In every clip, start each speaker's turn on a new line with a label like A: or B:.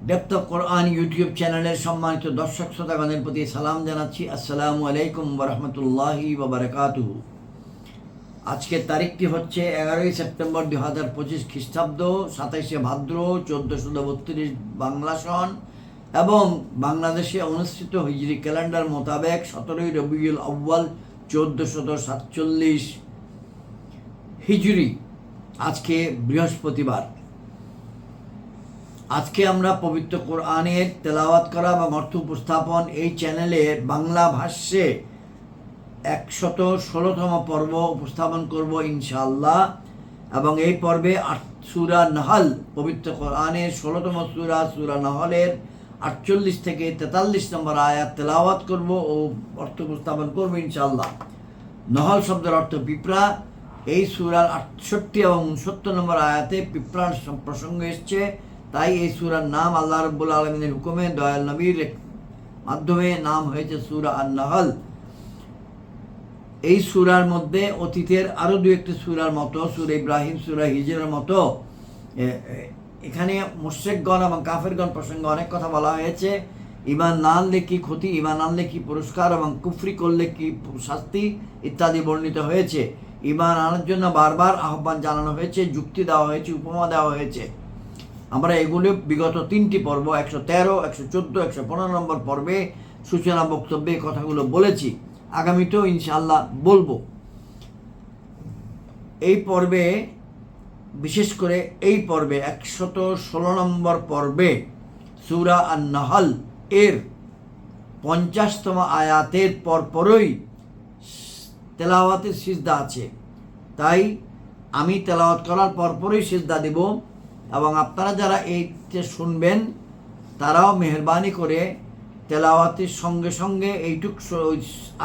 A: Depth of Quran YouTube চ্যানেলের সম্মানিত দর্শক শ্রোতাগণের প্রতি সালাম জানাচ্ছি। আসসালামু আলাইকুম ওরহমতুল্লাহি ওবরাকাতুহু। আজকের তারিখটি হচ্ছে 11ই সেপ্টেম্বর 2025 খ্রিস্টাব্দ, 27শে ভাদ্র 1432 বাংলা সন এবং বাংলাদেশে অনুষ্ঠিত হিজরি ক্যালেন্ডার মোতাবেক 17ই রবিউল আউয়াল 1447 হিজরি। আজকে বৃহস্পতিবার। আজকে আমরা পবিত্র কোরআনের তেলাওয়াত করা এবং অর্থ উপস্থাপন এই চ্যানেলের বাংলা ভাষ্যে 116তম পর্ব উপস্থাপন করব ইনশাআল্লাহ। এবং এই পর্বে সূরা নাহল, পবিত্র কোরআনের 16তম সূরা নাহলের 48 থেকে 43 নম্বর আয়াত তেলাওয়াত করব ও অর্থ উপস্থাপন করব ইনশাআল্লাহ। নহল শব্দের অর্থ পিঁপড়া। এই সূরার 68 এবং 69 নম্বর আয়াতে পিঁপড়ার প্রসঙ্গ এসছে, তাই এই সূরার নাম আল্লাহ রাব্বুল আলামিনের হুকুমে দয়াল নবীর মাধ্যমে নাম হয়েছে সূরা আন-নাহল। এই সূরার মধ্যে অতীতের আরও দু একটি সূরার মতো, সূরা ইব্রাহিম, সূরা হিজরের মতো এখানে মুশরিকগণ এবং কাফেরগণ প্রসঙ্গে অনেক কথা বলা হয়েছে। ঈমান না আনলে কি ক্ষতি, ঈমান আনলে কি পুরস্কার এবং কুফরি করলে কি শাস্তি ইত্যাদি বর্ণিত হয়েছে। ঈমান আনার জন্য বারবার আহ্বান জানানো হয়েছে, যুক্তি দেওয়া হয়েছে, উপমা দেওয়া হয়েছে। আমরা এগুলো বিগত 3টি পর্ব 113, 114, 115 নম্বর পর্বে সূচনা বক্তব্যে কথাগুলো বলেছি। আগামীতেও ইনশাআল্লাহ বলবো। এই পর্বে, বিশেষ করে এই পর্বে 116 নম্বর পর্বে সূরা আন-নাহল এর 50তম আয়াতের পরপরই তেলাওয়াতের সিজদা আছে। তাই আমি তেলাওয়াত করার পরপরই সিজদা দেব এবং আপনারা যারা এইটা শুনবেন তারাও মেহরবানি করে তেলাওয়াতের সঙ্গে সঙ্গে এইটুক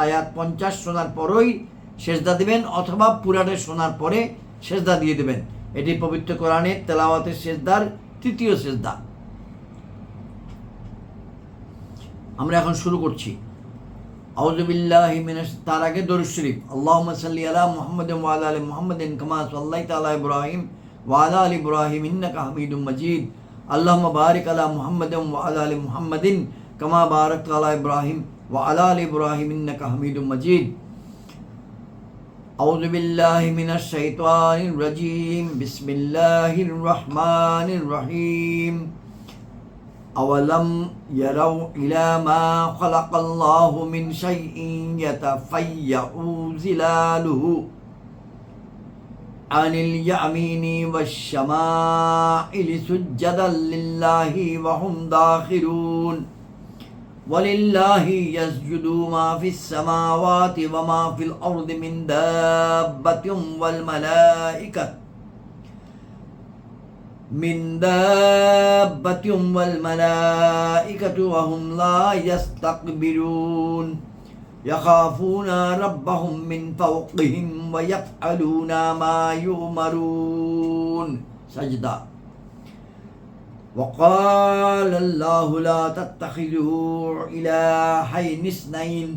A: আয়াত 50 শোনার পরই সেজদা দিবেন, অথবা পুরাটা শোনার পরে সেজদা দিয়ে দেবেন। এটি পবিত্র কোরআনের তেলাওয়াতের সেজদার তৃতীয় সেজদা। আমরা এখন শুরু করছি। আউযু বিল্লাহি মিনাশ, তার আগে দরুদ শরীফ। আল্লাহুম্মা সাল্লি আলা মুহাম্মাদিন ওয়া আলা আলি মুহাম্মাদিন কামা সাল্লাইতা আলা ইব্রাহিম ওয়া আলা আলি ইব্রাহিম ইন্নাকা হামিদুম মাজিদ। আল্লাহুম্মা বারিক আলা মুহাম্মাদিন ওয়া আলা আলি মুহাম্মাদিন কামা বারাকতা আলা ইব্রাহিম ওয়া আলা আলি ইব্রাহিম ইন্নাকা হামিদুম মাজিদ। আউযু বিল্লাহি মিনাশ শাইতানির রাজীম। বিসমিল্লাহির রহমানির রহিম। আওয়ালাম ইয়ারাউ ইলা মা খালাকাল্লাহু মিন শাইইন ইয়াতাফায়্যাউ জিলালুহু আনিল ইয়ামিনি ওয়াশ শামাইলি সুজদান লিল্লাহি ওয়া হুম দাখিরুন। ওয়ালিল্লাহি ইয়াসজুদু মা ফিস সামাওয়াতি ওয়া মা ফিল আরদি মিন দাব্বাতিন ওয়াল মালাইকাতু ওয়া হুম লা ইস্তাকবিরুন ইয়াখাফুনা রাব্বাহুম মিন ফাওকিহিম ওয়া ইয়াফআলুনা মা ইউমারুন। সাজদা। وقال الله لا تتخذوا إلهين اثنين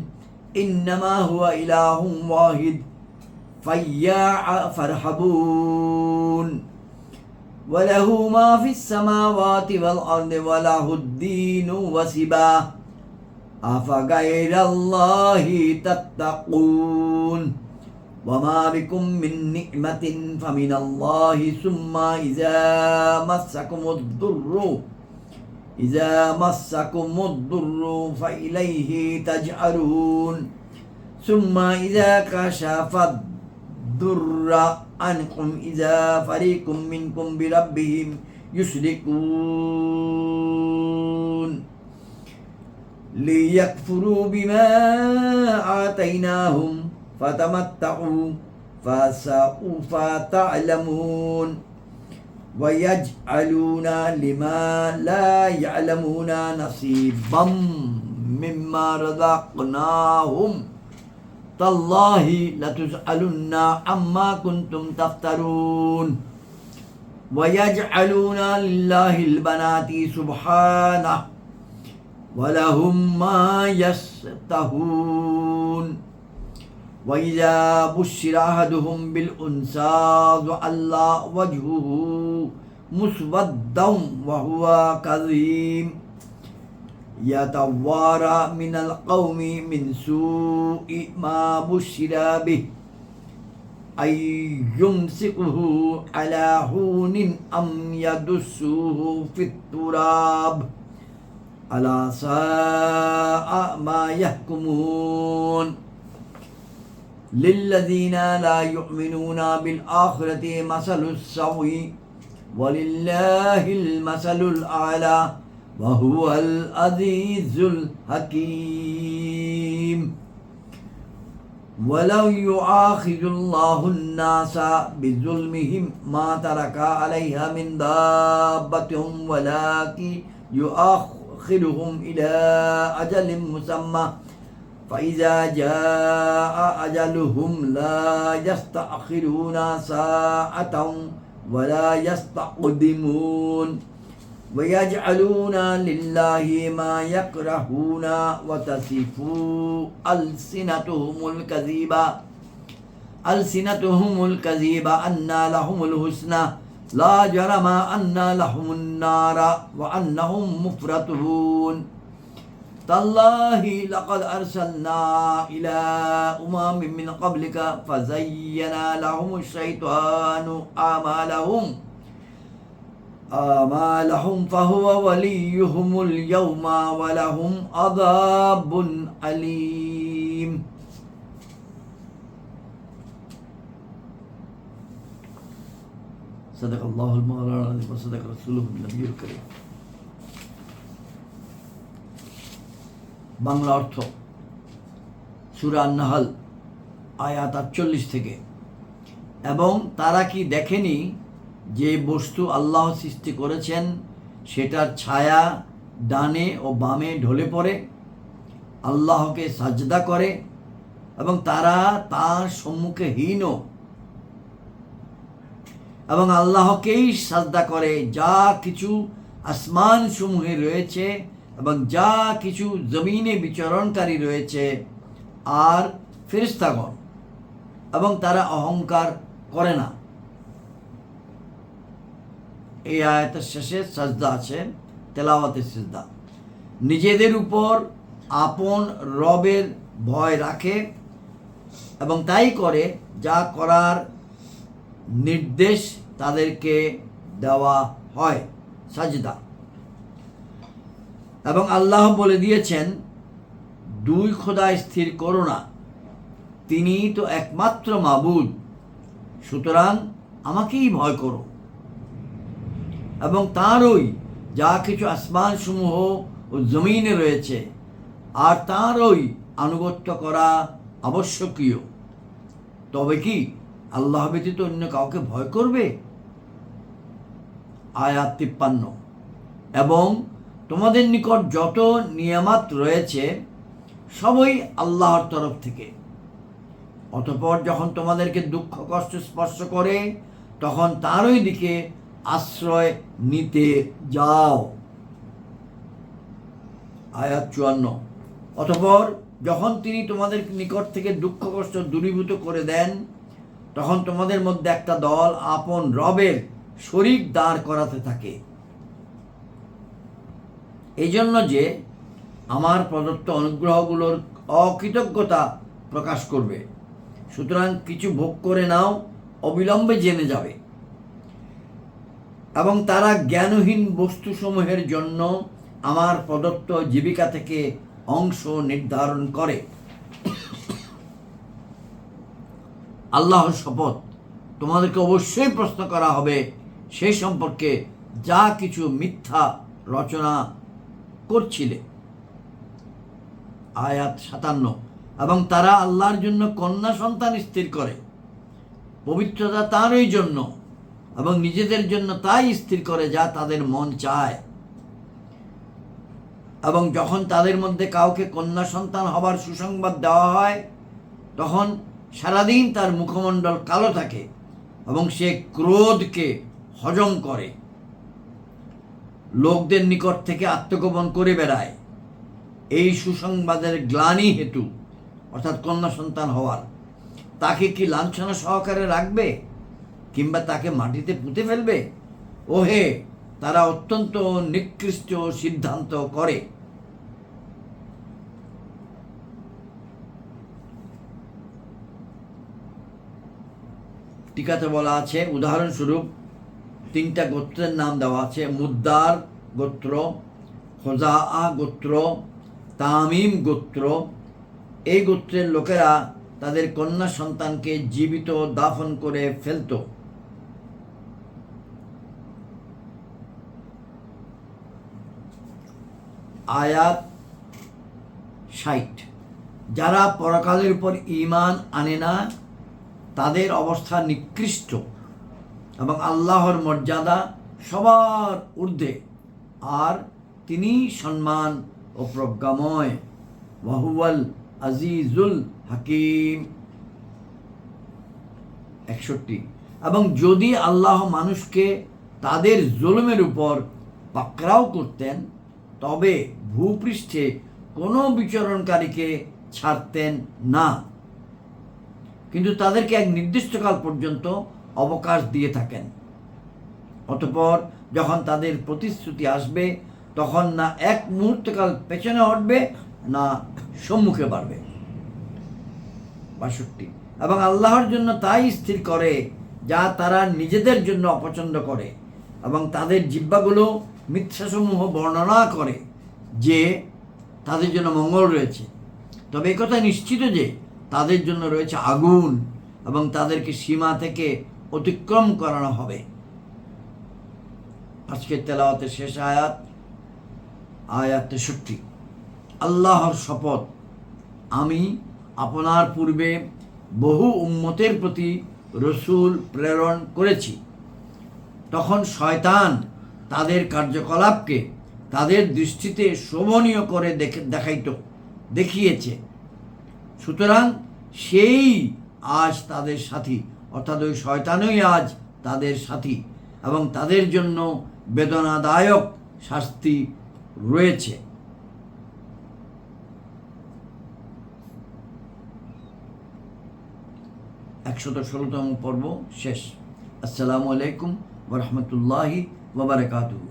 A: إنما هو إله واحد فارحبون وله ما في السماوات والأرض وله الدين وسبا أفغير الله تتقون وما بكم من نعمة فمن الله ثم إذا مسكم الضر فإليه تجأرون ثم إذا كشف الضر عنكم إذا فريق منكم بربهم يشركون ليكفروا بما آتيناهم فتمتعوا فسوف تعلمون ويجعلون لما لا يعلمون نصيبا مما رزقناهم تالله لتسألن عما كنتم تفترون ويجعلون لله البنات سبحانه ولهم ما يشتهون وإذا بشر أحدهم بالأنثى ظل وجهه মুসওয়াদ্দাম ওয়া হুয়া কাযীম ইয়াতাওয়ারা মিনাল কওমি মিন সুই মা বুশিরা বিহি আইয়ুমসিকুহু আলা হুনিন আম ইয়াদুসুহু ফিত তুরাব আলা সাআ মা ইয়াহকুমুন লিল্লাযীনা লা ইউমিনুনা বিল আখিরাতি মাসালুস সাউই ওয়ালিল্লাহিল মাসালুল আ'লা ওয়া হুয়াল আযীজুল হাকীম ওয়ালাউ ইউআখিযুল্লাহুন নাসা বিযুলমিহিম মা তারাকা আলাইহা মিন দাব্বাতিন ওয়ালাকিন ইউআখিরুহুম ইলা আজালিন মুসাম্মা ফাইযা জাআ আজালুহুম লা ইস্তাখিরুনা সাআতান ওয়ালা ইস্তাকদিমুন ويجعلون لله ما يكرهون وتصفوا ألسنتهم الكذب أن لهم الحسنى لا جرم أن لهم النار وأنهم مفرطون تالله لقد أرسلنا إلى أمم من قبلك فزين لهم الشيطان آمالهم فهو وليهم اليوم ولهم عذاب أليم صدق الله المولانا العظيم وصدق رسوله النبي الكريم বাংলা অর্থ সূরা আন-নাহল আয়াত 48 থেকে। এবং তারা কি দেখেনি যে বস্তু আল্লাহ সৃষ্টি করেছেন সেটার ছায়া ডানে ও বামে ঢলে পড়ে, আল্লাহকে সাজদা করে এবং তারা তার সম্মুখে হীন এবং আল্লাহকেই সাজদা করে। যা কিছু আসমান সমূহে রয়েছে এবং যা কিছু জমিনে বিচরণকারী রয়েছে আর ফেরেশতাগণ, এবং তারা অহংকার করে না। এই আয়াতের শেষে সাজদা আছে, তেলাওয়াতের সিজদা। নিজেদের উপর আপন রবের ভয় রাখে এবং তাই করে যা করার নির্দেশ তাদেরকে দেওয়া হয়, সাজদা। এবং আল্লাহ বলে দিয়েছেন, দুই খোদা স্থির করো না, তিনি তো একমাত্র মাবুদ, সুতরাং আমাকেই ভয় করো। এবং তাঁরই যা কিছু আসমান সমূহ ও জমিনে রয়েছে আর তাঁরই আনুগত্য করা আবশ্যকীয়। তবে কি আল্লাহ ব্যতীত অন্য কাউকে ভয় করবে? আয়াত 53। এবং তোমাদের নিকট যত নিয়ামত রয়েছে সবই আল্লাহর তরফ থেকে। অতঃপর যখন তোমাদেরকে দুঃখ কষ্ট স্পর্শ করে তখন তাঁরই দিকে আশ্রয় নিতে যাও। আয়াত 54। অতঃপর যখন তিনি তোমাদের নিকট থেকে দুঃখ কষ্ট দূরীভূত করে দেন তখন তোমাদের মধ্যে একটা দল আপন রবের শরীক দাঁড় করাতে থাকে, এই জন্য যে আমার প্রদত্ত অনুগ্রহগুলোর অকৃতজ্ঞতা প্রকাশ করবে। সুতরাং কিছু ভোগ করে নাও, অবিলম্বে জেনে যাবে। এবং তারা জ্ঞানহীন বস্তুসমূহের জন্য আমার প্রদত্ত জীবিকা থেকে অংশ নির্ধারণ করে। আল্লাহর শপথ, তোমাদেরকে অবশ্যই প্রশ্ন করা হবে সেই সম্পর্কে যা কিছু মিথ্যা রচনা করছিলে। আয়াত 57। এবং তারা আল্লাহর জন্য কন্যা সন্তান স্থির করে, পবিত্রতা তাঁরই জন্য, এবং নিজেদের জন্য তাই স্থির করে যা তাদের মন চায়। এবং যখন তাদের মধ্যে কাউকে কন্যা সন্তান হবার সুসংবাদ দেওয়া হয় তখন সারাদিন তার মুখমণ্ডল কালো থাকে এবং সে ক্রোধকে হজম করে, লোকদের নিকট থেকে আত্মগোপন করে বেড়ায়। এই সুসংবাদের গ্লানি হেতু, অর্থাৎ কন্যা সন্তান হওয়ার, তাকে কি লাঞ্ছনা সহকারে রাখবে কিংবা তাকে মাটিতে পুঁতে ফেলবে? ওহে তারা অত্যন্ত নিকৃষ্ট সিদ্ধান্ত করে। টিকাতে বলা আছে, উদাহরণস্বরূপ 3টা গোত্রের নাম দেওয়া আছে, মুদ্দার গোত্র, খোজাআ গোত্র, তামিম গোত্র। এই গোত্রের লোকেরা তাদের কন্যা সন্তানকে জীবিত দাফন করে ফেলত। আয়াত 60। যারা পরকালের উপর ঈমান আনে না তাদের অবস্থা নিকৃষ্ট এবং আল্লাহর মর্যাদা সবার ঊর্ধ্বে, আর তিনি সম্মান ও প্রজ্ঞাময়। ওয়াহুয়াল আজিজুল হাকিম। 61। এবং যদি আল্লাহ মানুষকে তাদের জুলুমের উপর পাকড়াও করতেন তবে ভূপৃষ্ঠে কোনো বিচরণকারীকে ছাড়তেন না, কিন্তু তাদেরকে এক নির্দিষ্টকাল পর্যন্ত অবকাশ দিয়ে থাকেন। অতঃপর যখন তাদের প্রতিশ্রুতি আসবে তখন না এক মুহূর্তকাল পেছনে হটবে না সম্মুখে বাড়বে। 62। এবং আল্লাহর জন্য তাই স্থির করে যা তারা নিজেদের জন্য অপছন্দ করে, এবং তাদের জিহ্বাগুলো মিথ্যাসমূহ বর্ণনা করে যে তাদের জন্য মঙ্গল রয়েছে। তবে একথা নিশ্চিত যে তাদের জন্য রয়েছে আগুন এবং তাদেরকে সীমা থেকে অতিক্রম করানো হবে। আজকের তেলাওয়াতের শেষ আয়াত, আয়াত 63। আল্লাহর শপথ, আমি আপনার পূর্বে বহু উম্মতের প্রতি রসূল প্রেরণ করেছি, তখন শয়তান তাদের কার্যকলাপকে তাদের দৃষ্টিতে শোভনীয় করে দেখিয়েছে। সুতরাং সেই আজ তাদের সাথী, অর্থাৎ ওই শয়তানই আজ তাদের সাথী, এবং তাদের জন্য বেদনাদায়ক শাস্তি রয়েছে। 116তম পর্ব শেষ। আসসালামু আলাইকুম ওয়া রাহমাতুল্লাহি ওয়া বারাকাতুহু।